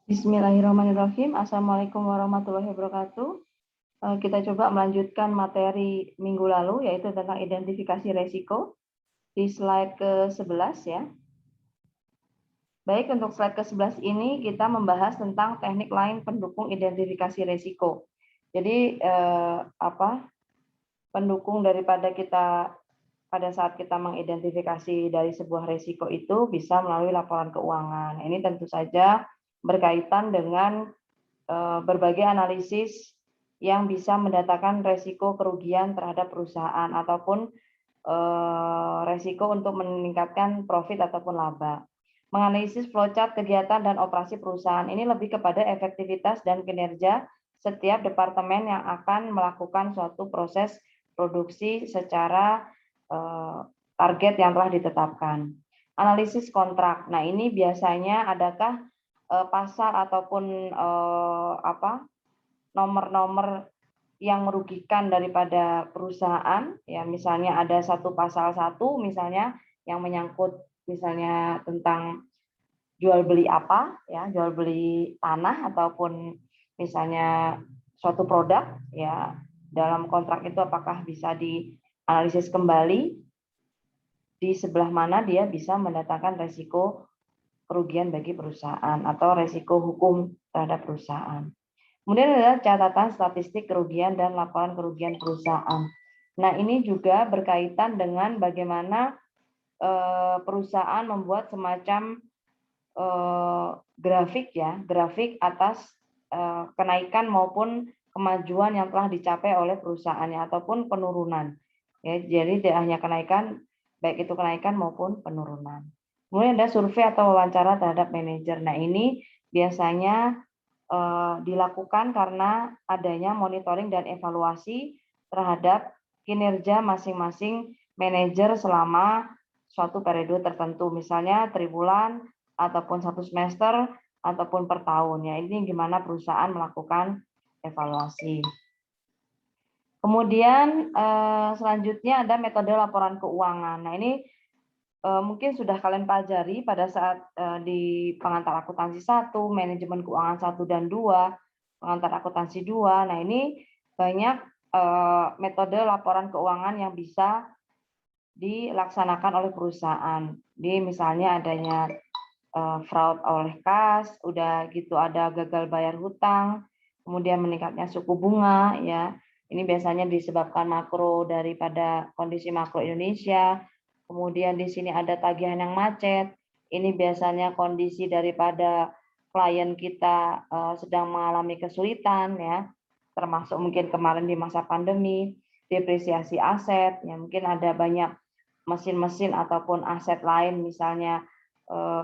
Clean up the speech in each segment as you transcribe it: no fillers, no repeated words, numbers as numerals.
Bismillahirrahmanirrahim. Assalamualaikum warahmatullahi wabarakatuh. Kita coba melanjutkan materi minggu lalu, yaitu tentang identifikasi resiko di slide ke-11 ya. Baik, untuk slide ke-11 ini kita membahas tentang teknik lain pendukung identifikasi resiko. Jadi pendukung daripada kita pada saat kita mengidentifikasi dari sebuah resiko itu bisa melalui laporan keuangan. Ini tentu saja berkaitan dengan berbagai analisis yang bisa mendatangkan resiko kerugian terhadap perusahaan ataupun resiko untuk meningkatkan profit ataupun laba. Menganalisis flowchart kegiatan dan operasi perusahaan ini lebih kepada efektivitas dan kinerja setiap departemen yang akan melakukan suatu proses produksi secara target yang telah ditetapkan. Analisis kontrak. Nah, ini biasanya adakah pasal ataupun nomor-nomor yang merugikan daripada perusahaan, ya misalnya ada satu pasal satu misalnya yang menyangkut misalnya tentang jual beli apa, ya jual beli tanah ataupun misalnya suatu produk, ya dalam kontrak itu apakah bisa dianalisis kembali di sebelah mana dia bisa mendatangkan resiko kerugian bagi perusahaan atau resiko hukum terhadap perusahaan. Kemudian adalah catatan statistik kerugian dan laporan kerugian perusahaan. Nah, ini juga berkaitan dengan bagaimana perusahaan membuat semacam grafik ya, grafik atas kenaikan maupun kemajuan yang telah dicapai oleh perusahaannya ataupun penurunan. Ya, jadi tidak hanya kenaikan, baik itu kenaikan maupun penurunan. Kemudian ada survei atau wawancara terhadap manajer. Nah, ini biasanya dilakukan karena adanya monitoring dan evaluasi terhadap kinerja masing-masing manajer selama suatu periode tertentu, misalnya triwulan ataupun satu semester ataupun per tahun. Ya, ini gimana perusahaan melakukan evaluasi. Kemudian selanjutnya ada metode laporan keuangan. Nah, ini mungkin sudah kalian pelajari pada saat di pengantar akuntansi 1, manajemen keuangan 1 dan 2, pengantar akuntansi 2. Nah, ini banyak metode laporan keuangan yang bisa dilaksanakan oleh perusahaan. Di misalnya adanya fraud oleh kas, udah gitu ada gagal bayar hutang, kemudian meningkatnya suku bunga ya. Ini biasanya disebabkan makro daripada kondisi makro Indonesia. Kemudian di sini ada tagihan yang macet. Ini biasanya kondisi daripada klien kita sedang mengalami kesulitan ya, termasuk mungkin kemarin di masa pandemi, depresiasi aset, ya mungkin ada banyak mesin-mesin ataupun aset lain misalnya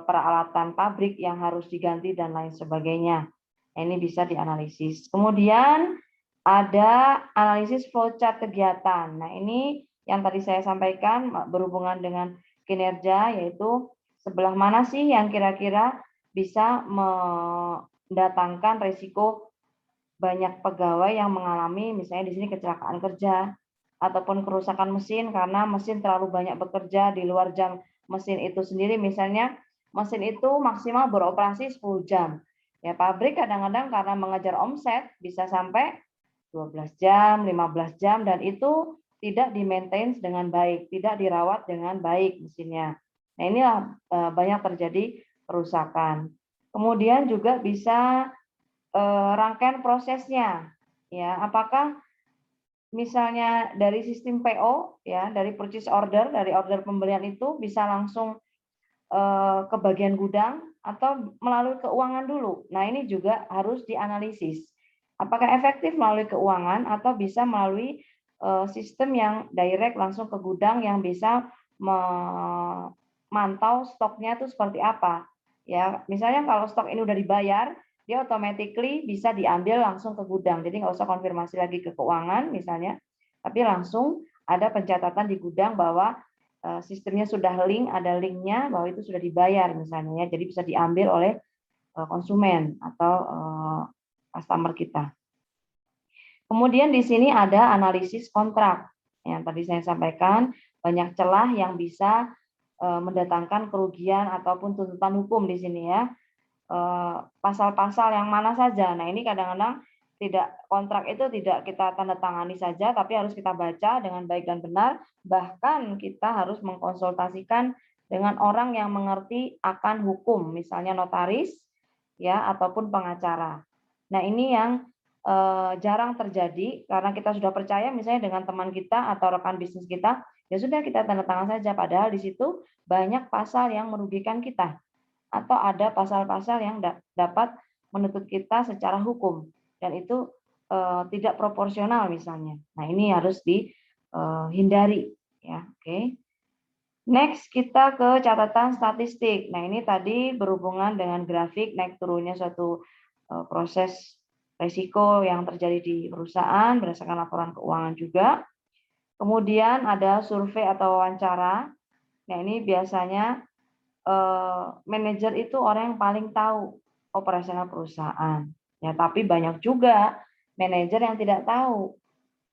peralatan pabrik yang harus diganti dan lain sebagainya. Ini bisa dianalisis. Kemudian ada analisis flowchart kegiatan. Nah, ini yang tadi saya sampaikan berhubungan dengan kinerja, yaitu sebelah mana sih yang kira-kira bisa mendatangkan risiko banyak pegawai yang mengalami misalnya di sini kecelakaan kerja ataupun kerusakan mesin karena mesin terlalu banyak bekerja di luar jam mesin itu sendiri. Misalnya mesin itu maksimal beroperasi 10 jam. Ya, pabrik kadang-kadang karena mengejar omset bisa sampai 12 jam, 15 jam, dan itu tidak di-maintain dengan baik, tidak dirawat dengan baik mesinnya. Nah, inilah banyak terjadi kerusakan. Kemudian juga bisa rangkaian prosesnya. Ya, apakah misalnya dari sistem PO, ya, dari purchase order, dari order pembelian itu bisa langsung ke bagian gudang atau melalui keuangan dulu. Nah, ini juga harus dianalisis. Apakah efektif melalui keuangan atau bisa melalui sistem yang direct langsung ke gudang yang bisa memantau stoknya itu seperti apa. Ya, misalnya kalau stok ini udah dibayar, dia automatically bisa diambil langsung ke gudang. Jadi nggak usah konfirmasi lagi ke keuangan misalnya, tapi langsung ada pencatatan di gudang bahwa sistemnya sudah link, ada linknya bahwa itu sudah dibayar misalnya ya, jadi bisa diambil oleh konsumen atau customer kita. Kemudian di sini ada analisis kontrak yang tadi saya sampaikan, banyak celah yang bisa mendatangkan kerugian ataupun tuntutan hukum di sini ya. pasal-pasal yang mana saja. Nah, ini kadang-kadang kontrak itu tidak kita tanda tangani saja, tapi harus kita baca dengan baik dan benar. Bahkan kita harus mengkonsultasikan dengan orang yang mengerti akan hukum, misalnya notaris, ya, ataupun pengacara. Nah, ini yang jarang terjadi karena kita sudah percaya misalnya dengan teman kita atau rekan bisnis kita, ya sudah kita tanda tangan saja. Padahal di situ banyak pasal yang merugikan kita atau ada pasal-pasal yang dapat menuntut kita secara hukum dan itu tidak proporsional misalnya. Nah, ini harus dihindari ya. Oke. Next kita ke catatan statistik. Nah, ini tadi berhubungan dengan grafik naik turunnya suatu proses risiko yang terjadi di perusahaan berdasarkan laporan keuangan juga. Kemudian ada survei atau wawancara. Nah, ini biasanya manajer itu orang yang paling tahu operasional perusahaan. Ya, tapi banyak juga manajer yang tidak tahu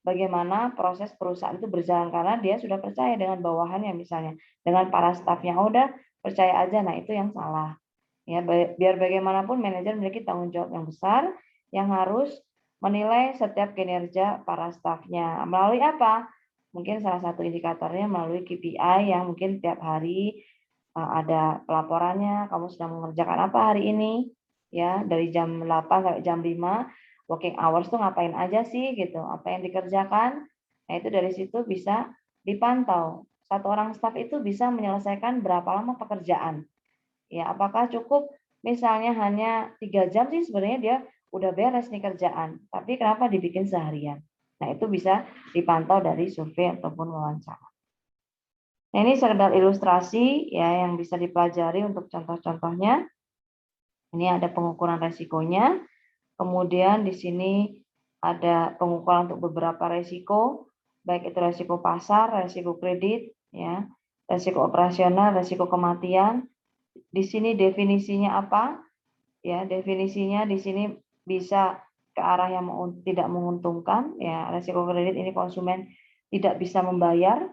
bagaimana proses perusahaan itu berjalan karena dia sudah percaya dengan bawahannya misalnya, dengan para stafnya, udah percaya aja. Nah, itu yang salah. Ya, biar bagaimanapun manajer memiliki tanggung jawab yang besar yang harus menilai setiap kinerja para stafnya. Melalui apa? Mungkin salah satu indikatornya melalui KPI yang mungkin tiap hari ada pelaporannya, kamu sedang mengerjakan apa hari ini, ya, dari jam 8 sampai jam 5, working hours tuh ngapain aja sih gitu, apa yang dikerjakan. Nah, itu dari situ bisa dipantau. Satu orang staf itu bisa menyelesaikan berapa lama pekerjaan. Ya, apakah cukup misalnya hanya 3 jam sih sebenarnya dia udah beres nih kerjaan, tapi kenapa dibikin seharian? Nah, itu bisa dipantau dari survei ataupun wawancara. Nah, ini sekedar ilustrasi ya yang bisa dipelajari untuk contoh-contohnya. Ini ada pengukuran resikonya. Kemudian di sini ada pengukuran untuk beberapa resiko, baik itu resiko pasar, resiko kredit, ya, resiko operasional, resiko kematian. Di sini definisinya apa? Ya, definisinya di sini bisa ke arah yang tidak menguntungkan. Ya, resiko kredit ini konsumen tidak bisa membayar.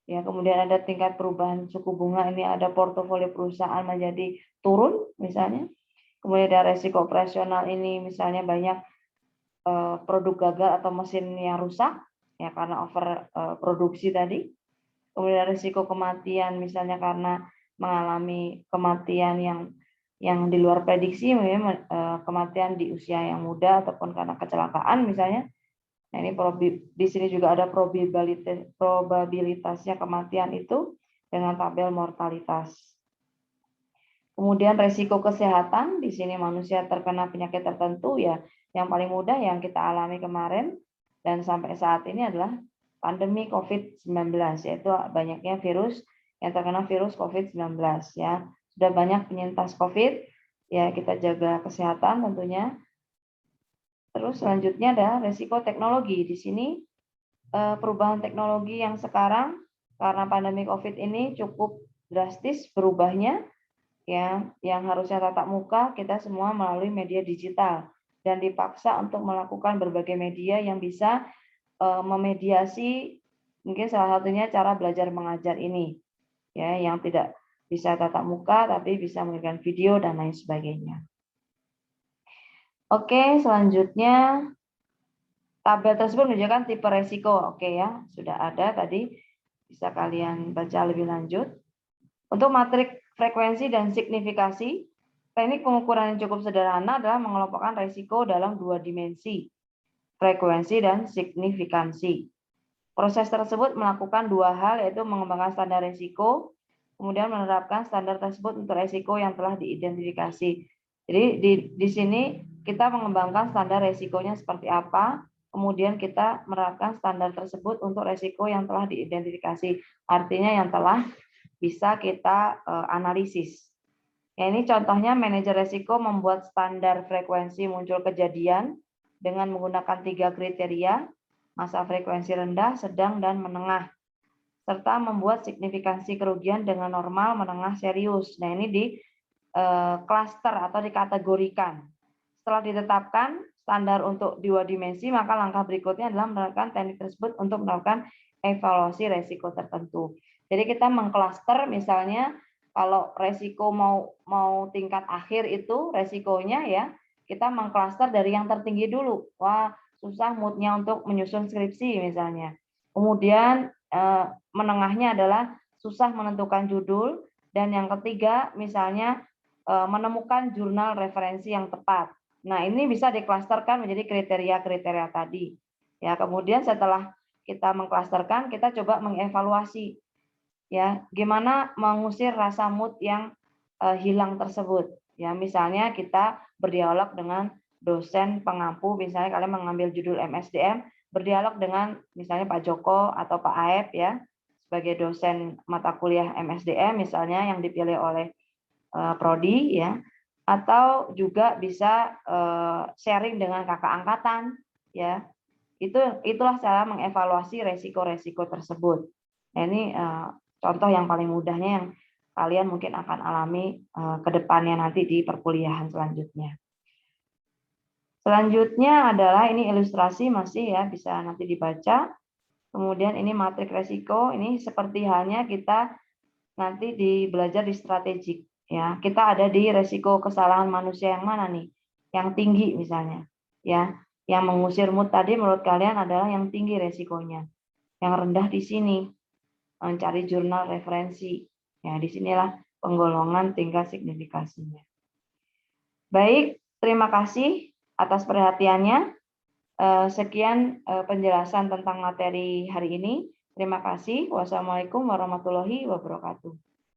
Ya, kemudian ada tingkat perubahan suku bunga, ini ada portofolio perusahaan menjadi turun misalnya. Kemudian ada resiko operasional, ini misalnya banyak produk gagal atau mesin yang rusak ya karena over produksi tadi. Kemudian risiko kematian misalnya karena mengalami kematian yang di luar prediksi, kematian di usia yang muda ataupun karena kecelakaan misalnya. Nah, ini di sini juga ada probabilitasnya kematian itu dengan tabel mortalitas. Kemudian resiko kesehatan, di sini manusia terkena penyakit tertentu ya, yang paling mudah yang kita alami kemarin dan sampai saat ini adalah pandemi COVID-19, yaitu banyaknya virus yang terkena virus COVID-19 ya. Sudah banyak penyintas COVID, ya kita jaga kesehatan tentunya. Terus selanjutnya ada resiko teknologi. Di sini perubahan teknologi yang sekarang karena pandemi COVID ini cukup drastis berubahnya, ya, yang harusnya tatap muka kita semua melalui media digital dan dipaksa untuk melakukan berbagai media yang bisa memediasi mungkin salah satunya cara belajar mengajar ini, ya, yang tidak bisa tatap muka tapi bisa memberikan video dan lain sebagainya. Oke, selanjutnya tabel tersebut menunjukkan tipe resiko. Oke ya, sudah ada tadi, bisa kalian baca lebih lanjut. Untuk matrik frekuensi dan signifikasi, teknik pengukuran yang cukup sederhana adalah mengelompokkan resiko dalam 2 dimensi, frekuensi dan signifikansi. Proses tersebut melakukan 2 hal, yaitu mengembangkan standar resiko, kemudian menerapkan standar tersebut untuk resiko yang telah diidentifikasi. Jadi di sini kita mengembangkan standar resikonya seperti apa, kemudian kita menerapkan standar tersebut untuk resiko yang telah diidentifikasi, artinya yang telah bisa kita analisis. Ya, ini contohnya manajer resiko membuat standar frekuensi muncul kejadian dengan menggunakan 3 kriteria, masa frekuensi rendah, sedang, dan menengah, serta membuat signifikansi kerugian dengan normal, menengah, serius. Nah, ini di klaster atau dikategorikan. Setelah ditetapkan standar untuk 2 dimensi, maka langkah berikutnya adalah menerapkan teknik tersebut untuk melakukan evaluasi resiko tertentu. Jadi kita mengklaster misalnya kalau resiko mau tingkat akhir itu resikonya ya kita mengklaster dari yang tertinggi dulu. Wah, susah moodnya untuk menyusun skripsi misalnya. Kemudian menengahnya adalah susah menentukan judul, dan yang ketiga misalnya menemukan jurnal referensi yang tepat. Nah, ini bisa diklasterkan menjadi kriteria-kriteria tadi. Ya, kemudian setelah kita mengklasterkan, kita coba mengevaluasi ya, gimana mengusir rasa mood yang hilang tersebut. Ya, misalnya kita berdialog dengan dosen pengampu, misalnya kalian mengambil judul MSDM, berdialog dengan misalnya Pak Joko atau Pak Aep ya, sebagai dosen mata kuliah MSDM misalnya yang dipilih oleh prodi ya, atau juga bisa sharing dengan kakak angkatan ya. Itulah cara mengevaluasi resiko-resiko tersebut. Nah, ini contoh yang paling mudahnya yang kalian mungkin akan alami ke depannya nanti di perkuliahan selanjutnya. Selanjutnya adalah ini ilustrasi masih ya, bisa nanti dibaca. Kemudian ini matrik resiko, ini seperti halnya kita nanti belajar di strategik ya. Kita ada di resiko kesalahan manusia yang mana nih? Yang tinggi misalnya. Ya, yang mengusir mood tadi menurut kalian adalah yang tinggi resikonya. Yang rendah di sini mencari jurnal referensi. Ya, disinilah penggolongan tingkat signifikasinya. Baik, terima kasih atas perhatiannya. Sekian penjelasan tentang materi hari ini. Terima kasih. Wassalamualaikum warahmatullahi wabarakatuh.